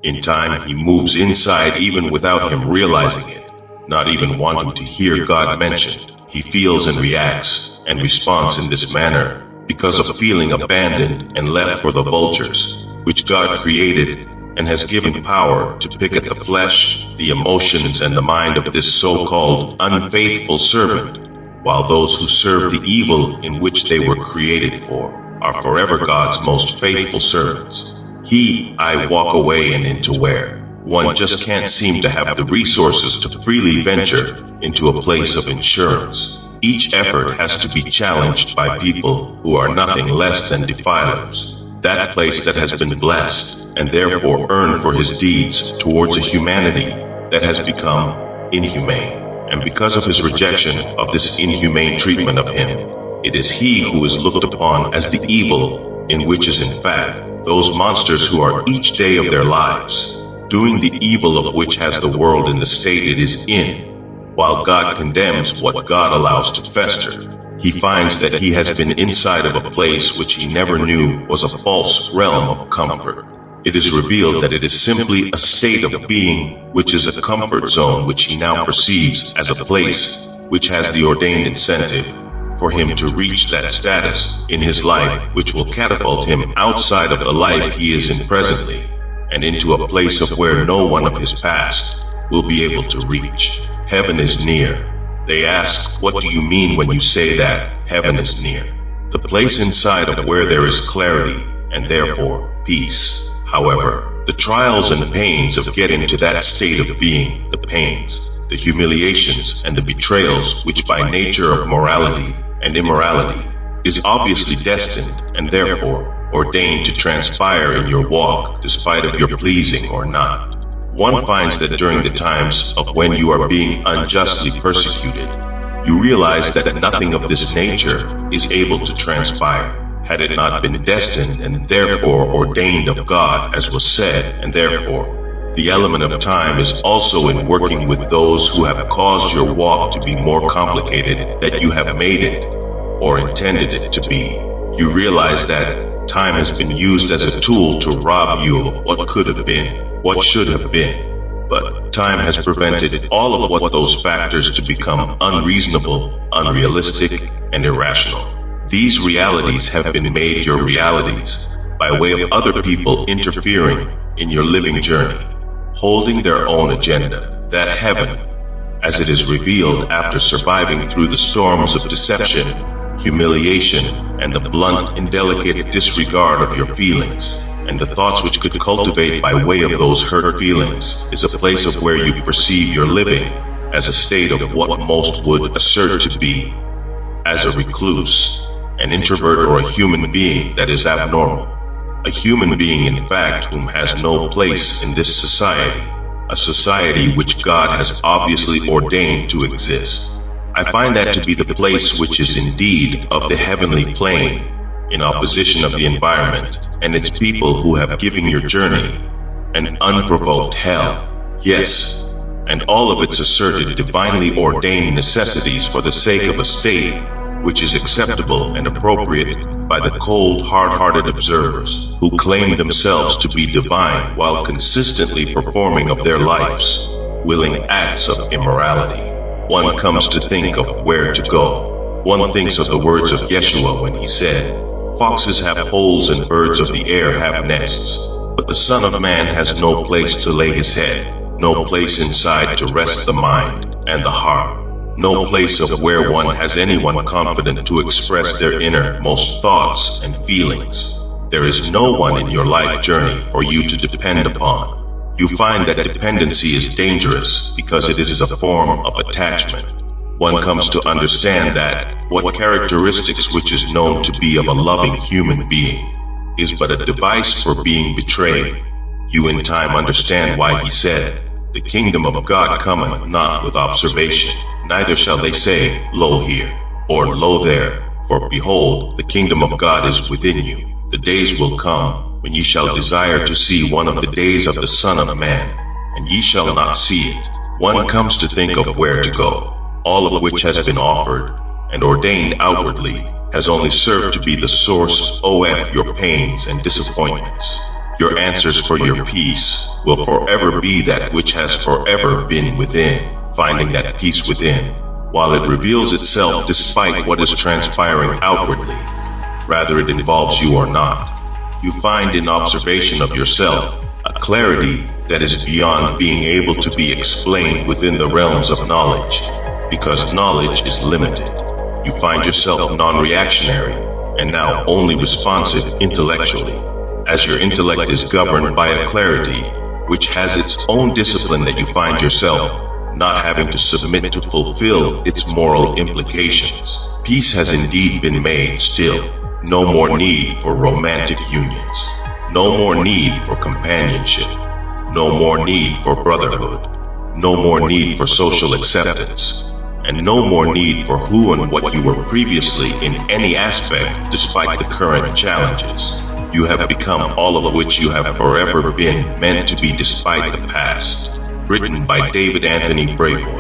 In time, he moves inside even without him realizing it, not even wanting to hear God mentioned. He feels and reacts and responds in this manner because of feeling abandoned and left for the vultures, which God created and has given power to pick at the flesh, the emotions, and the mind of this so-called unfaithful servant, while those who serve the evil in which they were created for are forever God's most faithful servants. I walk away and into where one just can't seem to have the resources to freely venture into a place of insurance. Each effort has to be challenged by people who are nothing less than defilers. That place that has been blessed and therefore earned for his deeds towards a humanity that has become inhumane. And because of his rejection of this inhumane treatment of him, it is he who is looked upon as the evil, in which is in fact those monsters who are each day of their lives doing the evil of which has the world in the state it is in. While God condemns what God allows to fester, he finds that he has been inside of a place which he never knew was a false realm of comfort. It is revealed that it is simply a state of being which is a comfort zone which he now perceives as a place which has the ordained incentive for him to reach that status in his life which will catapult him outside of the life he is in presently and into a place of where no one of his past will be able to reach. Heaven is near. They ask, what do you mean when you say that heaven is near? The place inside of where there is clarity and therefore peace. However, the trials and pains of getting to that state of being, the pains, the humiliations, and the betrayals which by nature of morality and immorality is obviously destined and therefore ordained to transpire in your walk despite of your pleasing or not. One finds that during the times of when you are being unjustly persecuted, you realize that nothing of this nature is able to transpire, had it not been destined and therefore ordained of God, as was said, and therefore the element of time is also in working with those who have caused your walk to be more complicated than you have made it or intended it to be. You realize that time has been used as a tool to rob you of what could have been, what should have been. But time has prevented all of what those factors to become unreasonable, unrealistic, and irrational. These realities have been made your realities by way of other people interfering in your living journey, holding their own agenda, that heaven, as it is revealed after surviving through the storms of deception, humiliation, and the blunt, indelicate disregard of your feelings, and the thoughts which could cultivate by way of those hurt feelings, is a place of where you perceive your living as a state of what most would assert to be as a recluse, an introvert, or a human being that is abnormal. A human being, in fact, whom has no place in this society, a society which God has obviously ordained to exist. I find that to be the place which is indeed of the heavenly plane, in opposition of the environment and its people who have given your journey an unprovoked hell. Yes, and all of its asserted divinely ordained necessities for the sake of a state which is acceptable and appropriate by the cold, hard-hearted observers who claim themselves to be divine while consistently performing of their lives willing acts of immorality. One comes to think of where to go. One thinks of the words of Yeshua when he said, "Foxes have holes and birds of the air have nests, but the Son of Man has no place to lay his head, no place inside to rest the mind and the heart, no place of where one has anyone confident to express their innermost thoughts and feelings. There is no one in your life journey for you to depend upon." You find that dependency is dangerous because it is a form of attachment. One comes to understand that what characteristics which is known to be of a loving human being is but a device for being betrayed. You in time understand why he said, "The kingdom of God cometh not with observation, neither shall they say, Lo here, or Lo there, for behold, the kingdom of God is within you. The days will come when ye shall desire to see one of the days of the Son of Man, and ye shall not see it." One comes to think of where to go, all of which has been offered and ordained outwardly has only served to be the source of your pains and disappointments. Your answers for your peace will forever be that which has forever been within, finding that peace within, while it reveals itself despite what is transpiring outwardly. Rather it involves you or not. You find in observation of yourself a clarity that is beyond being able to be explained within the realms of knowledge, because knowledge is limited. You find yourself non-reactionary and now only responsive intellectually, as your intellect is governed by a clarity which has its own discipline that you find yourself not having to submit to fulfill its moral implications. Peace has indeed been made still. No more need for romantic unions. No more need for companionship. No more need for brotherhood. No more need for social acceptance. And no more need for who and what you were previously in any aspect despite the current challenges. You have become all of which you have forever been meant to be despite the past. Written by David Anthony Brayboy.